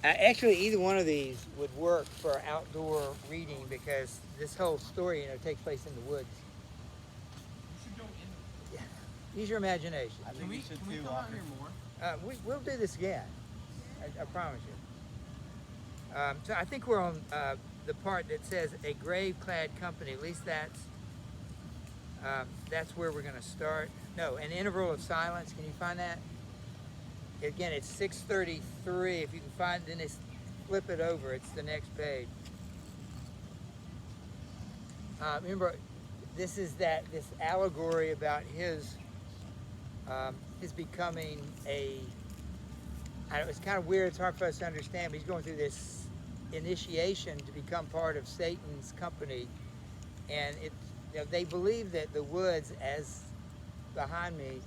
Actually, either one of these would work for outdoor reading because this whole story, takes place in the woods. We should go in. Yeah. Use your imagination. I think we should Can we too, come out Walker. here more? We'll do this again. I promise you. So I think we're on the part that says a grave-clad company. At least that's where we're going to start. No, an interval of silence. Can you find that? Again, it's 6:33. If you can find, then it's flip it over. It's the next page. Remember, this is this allegory about his becoming a. I know it's kind of weird. It's hard for us to understand, but he's going through this initiation to become part of Satan's company, and they believe that the woods, as behind me,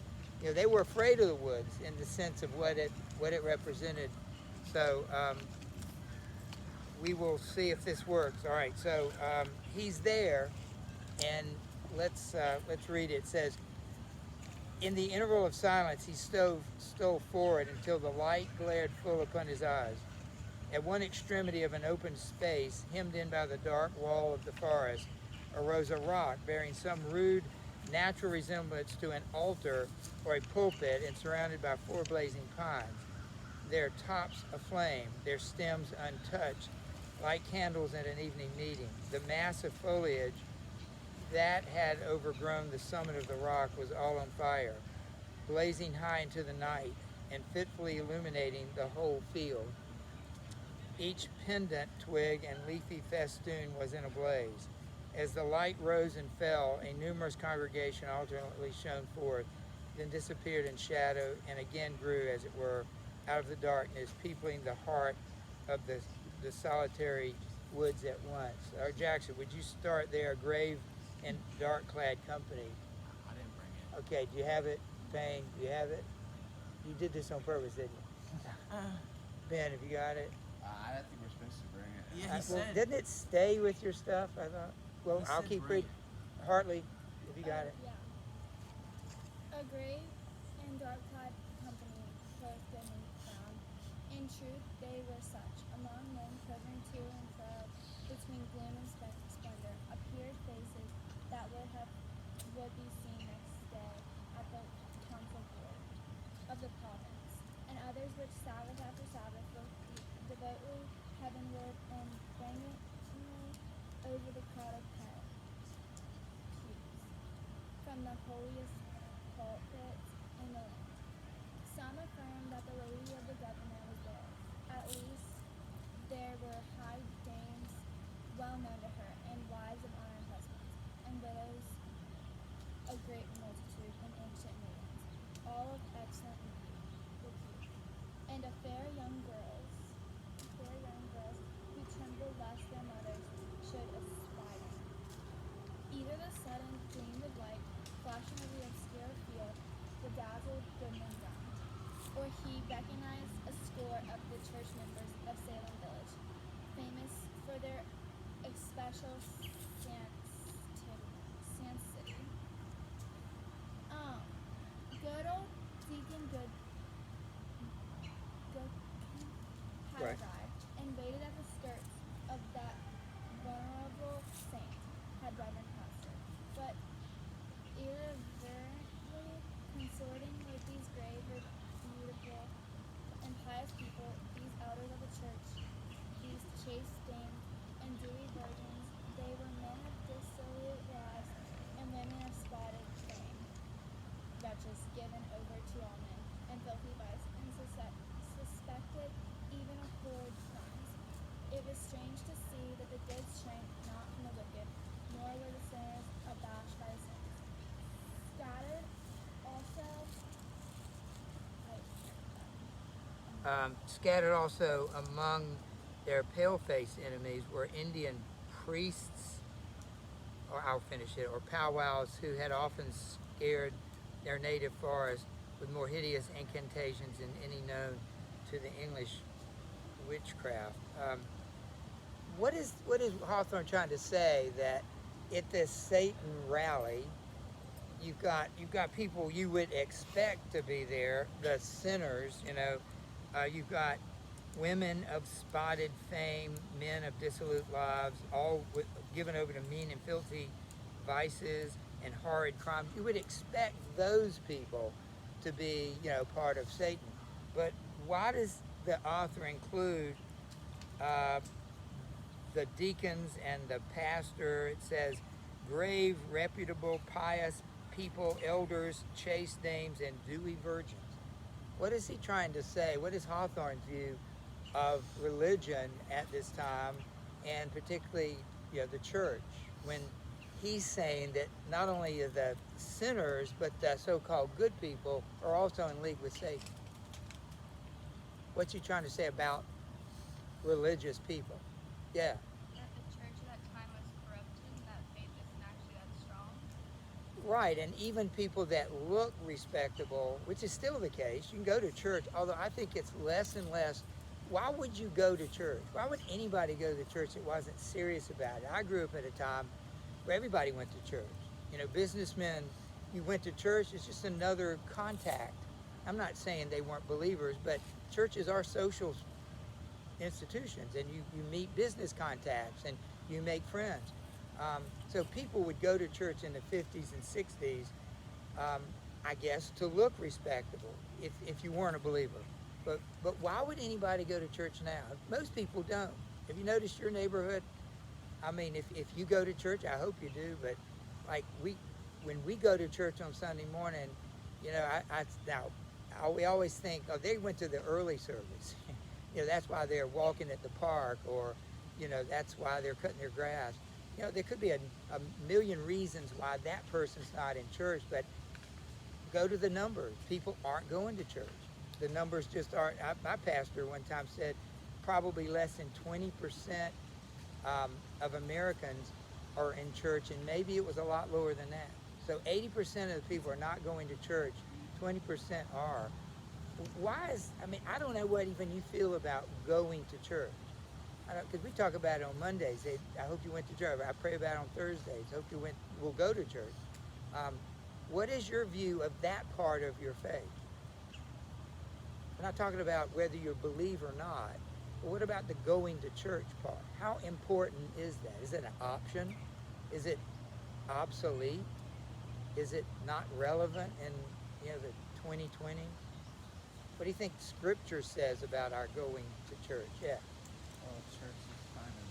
they were afraid of the woods in the sense of what it represented. So we will see if this works. All right, so he's there, and let's read it. It says, in the interval of silence, he stole forward until the light glared full upon his eyes. At one extremity of an open space, hemmed in by the dark wall of the forest, arose a rock bearing some rude natural resemblance to an altar or a pulpit, and surrounded by 4 blazing pines, their tops aflame, their stems untouched, like candles at an evening meeting. The mass of foliage that had overgrown the summit of the rock was all on fire, blazing high into the night and fitfully illuminating the whole field. Each pendant twig and leafy festoon was in a blaze. As the light rose and fell, a numerous congregation alternately shone forth, then disappeared in shadow, and again grew, as it were, out of the darkness, peopling the heart of the solitary woods at once. Jackson, would you start there? Grave and dark-clad company. I didn't bring it. Okay, do you have it? Payne, do you have it? You did this on purpose, didn't you? Ben, have you got it? I don't think we're supposed to bring it. Yeah, he Well, said. didn't it stay with your stuff? I thought. Well, He I'll said keep bring reading. Hartley, have you got it? Yeah. A grave and dark-clad company clothed in crown. In truth, they were such. Among men quivering to and fro between gloom and splendor, appeared faces that would be seen next day at the council board of the province, and others which Sabbath after Sabbath looked devoutly heavenward and bangingly over the crowded pews from the holiest pulpits in the land. Some affirmed that the lady of the governor was there. At least there were high dames well known to her, and wives of honored husbands, and widows a great multitude in ancient nations, all of excellent repute, and of fair young girls who trembled lest their mothers should espy them. Either the sudden gleam of light flashing over the obscure field bedazzled Goodman ground, or he recognized a score of the church members of Salem village, famous for their especial sanctity. Good old Deacon Goodkin had Right. arrived, and waited at the skirts of that venerable saint, had Reverend Pastor. But irreverently consorting with these grave, beautiful, and pious people, these elders of the church, these chaste dames and dewy virgins, they were men of dissolute lives and women of spotted fame, wretches given over to all men, and filthy vice, and suspected even of horrid crimes. It was strange to see that the good shrank not from the wicked, nor were the sinners abashed by the sins. Scattered also, Scattered also among their pale-faced enemies were Indian priests, or I'll finish it, or powwows who had often scared their native forest with more hideous incantations than any known to the English witchcraft. What is Hawthorne trying to say? That at this Satan rally, you've got people you would expect to be there, the sinners. You've got women of spotted fame, men of dissolute lives, all given over to mean and filthy vices and horrid crimes. You would expect those people to be, part of Satan. But why does the author include uh, the deacons and the pastor? It says grave, reputable, pious people, elders, chaste dames, and dewy virgins. What is he trying to say? What is Hawthorne's view of religion at this time, and particularly, the church, when he's saying that not only are the sinners, but the so-called good people are also in league with Satan? What's he trying to say about religious people? Yeah. That the church at that time was corrupted and that faith isn't actually that strong. Right, and even people that look respectable, which is still the case, you can go to church, although I think it's less and less. Why would you go to church? Why would anybody go to church that wasn't serious about it? I grew up at a time where everybody went to church. Businessmen, you went to church, it's just another contact. I'm not saying they weren't believers, but churches are social institutions, and you meet business contacts and you make friends. So people would go to church in the 50s and 60s, I guess, to look respectable if you weren't a believer. But why would anybody go to church now? Most people don't. Have you noticed your neighborhood? I mean, if you go to church, I hope you do, but like when we go to church on Sunday morning, we always think, oh, they went to the early service. That's why they're walking at the park, or, that's why they're cutting their grass. There could be a million reasons why that person's not in church, but go to the numbers. People aren't going to church. The numbers just aren't. My pastor one time said probably less than 20% of Americans are in church, and maybe it was a lot lower than that. So 80% of the people are not going to church, 20% are. I don't know what even you feel about going to church. Because we talk about it on Mondays. I hope you went to church. I pray about it on Thursdays. Hope will go to church. What is your view of that part of your faith? I'm not talking about whether you believe or not, but what about the going to church part? How important is that? Is it an option? Is it obsolete? Is it not relevant in the 2020s? What do you think Scripture says about our going to church? Yeah. Well, church is kind of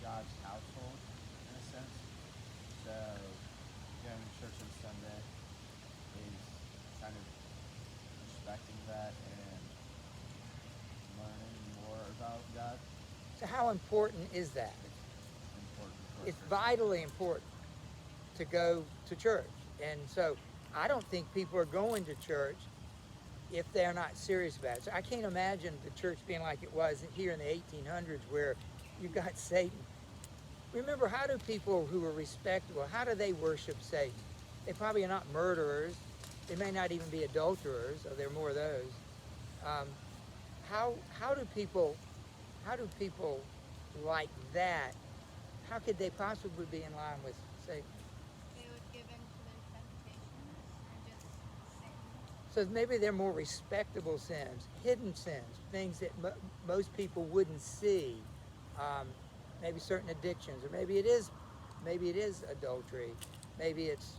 God's household in a sense. So going to church on Sunday is kind of respecting that and learning more about God. So how important is that? It's important for a It's Christian. vitally important to go to church. And so I don't think people are going to church if they're not serious about it. So I can't imagine the church being like it was here in the 1800s, where you got Satan. Remember, how do people who are respectable, how do they worship Satan? They probably are not murderers. They may not even be adulterers, or there are more of those. How do people like that? How could they possibly be in line with Satan? They would give in to their temptations and just sin. So maybe they're more respectable sins, hidden sins, things that most people wouldn't see. Maybe certain addictions, or maybe it is adultery. Maybe it's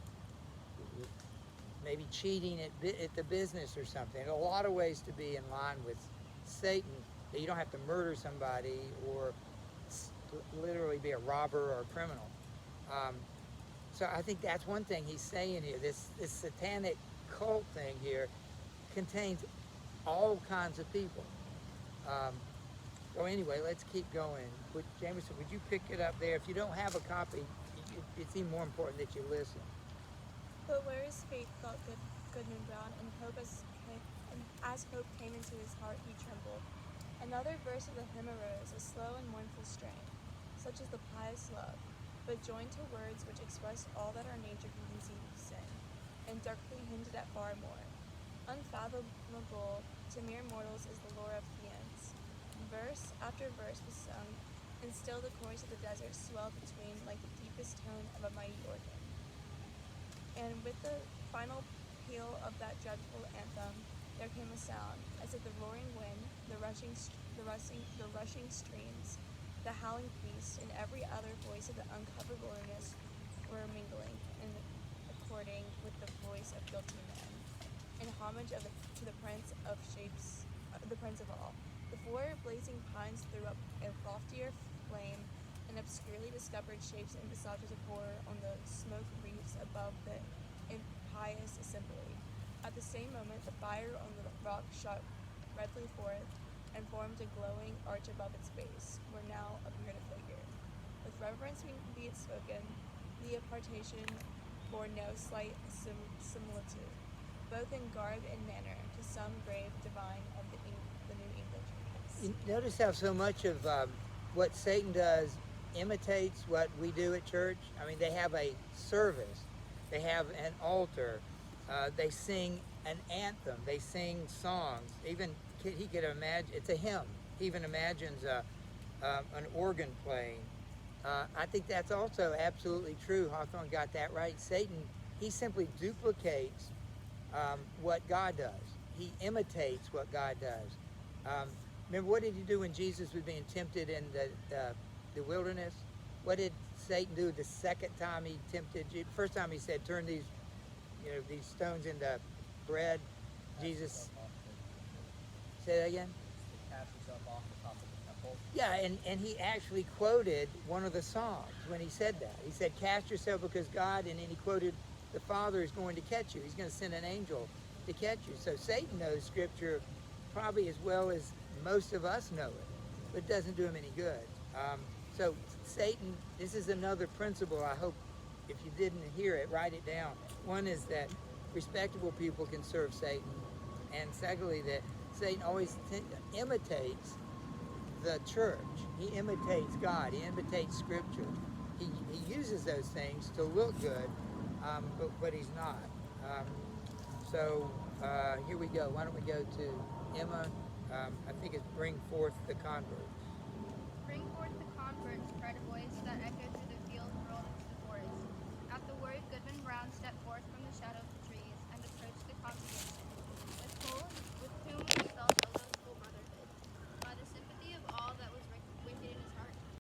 cheating at the business or something. A lot of ways to be in line with Satan. That you don't have to murder somebody or literally be a robber or a criminal. So I think that's one thing he's saying here. This satanic cult thing here contains all kinds of people. So anyway, let's keep going. Jameson, would you pick it up there? If you don't have a copy, it's even more important that you listen. But whereas faith felt Goodman Brown, and as hope came into his heart, he trembled. Another verse of the hymn arose, a slow and mournful strain, such as the pious love, but joined to words which expressed all that our nature can conceive of sin, and darkly hinted at far more. Unfathomable to mere mortals is the lore of fiends. Verse after verse was sung, and still the chorus of the desert swelled between like the deepest tone of a mighty organ. And with the final peal of that dreadful anthem, there came a sound, as if the roaring wind, the rushing streams, the howling beasts, and every other voice of the uncovered wilderness were mingling and according with the voice of guilty men, in homage to the Prince of Shapes, the Prince of all. The four blazing pines threw up a loftier flame, and obscurely discovered shapes and visages of horror on the smoke wreaths above the impious assembly. At the same moment, the fire on the rock shot redly forth, and formed a glowing arch above its base, where now appeared a figure. With reverence be it spoken, the apartation bore no slight similitude, both in garb and manner, to some grave divine of the New England trees. You notice how so much of what Satan does imitates what we do at church? I mean, they have a service, they have an altar, they sing an anthem, they sing songs. Even he could imagine, it's a hymn. He even imagines an organ playing. I think that's also absolutely true. Hawthorne got that right. Satan, he simply duplicates what God does. He imitates what God does. Remember, what did he do when Jesus was being tempted in the wilderness? What did Satan do the second time he tempted Jesus? First time he said, turn these stones into bread. Jesus, say that again? Cast yourself off the top of the temple. Yeah, and he actually quoted one of the Psalms when he said that. He said, cast yourself because God, and then he quoted, the Father is going to catch you. He's going to send an angel to catch you. So Satan knows Scripture probably as well as most of us know it, but it doesn't do him any good. So Satan, this is another principle. I hope if you didn't hear it, write it down. One is that respectable people can serve Satan, and secondly, that Satan always imitates the church. He imitates God. He imitates Scripture. He uses those things to look good, but he's not. Here we go. Why don't we go to Emma? I think it's bring forth the converts. Bring forth the converts, cried a voice that echoed through the field, rolled into the forest. At the word, Goodman Brown stepped forth from the shadow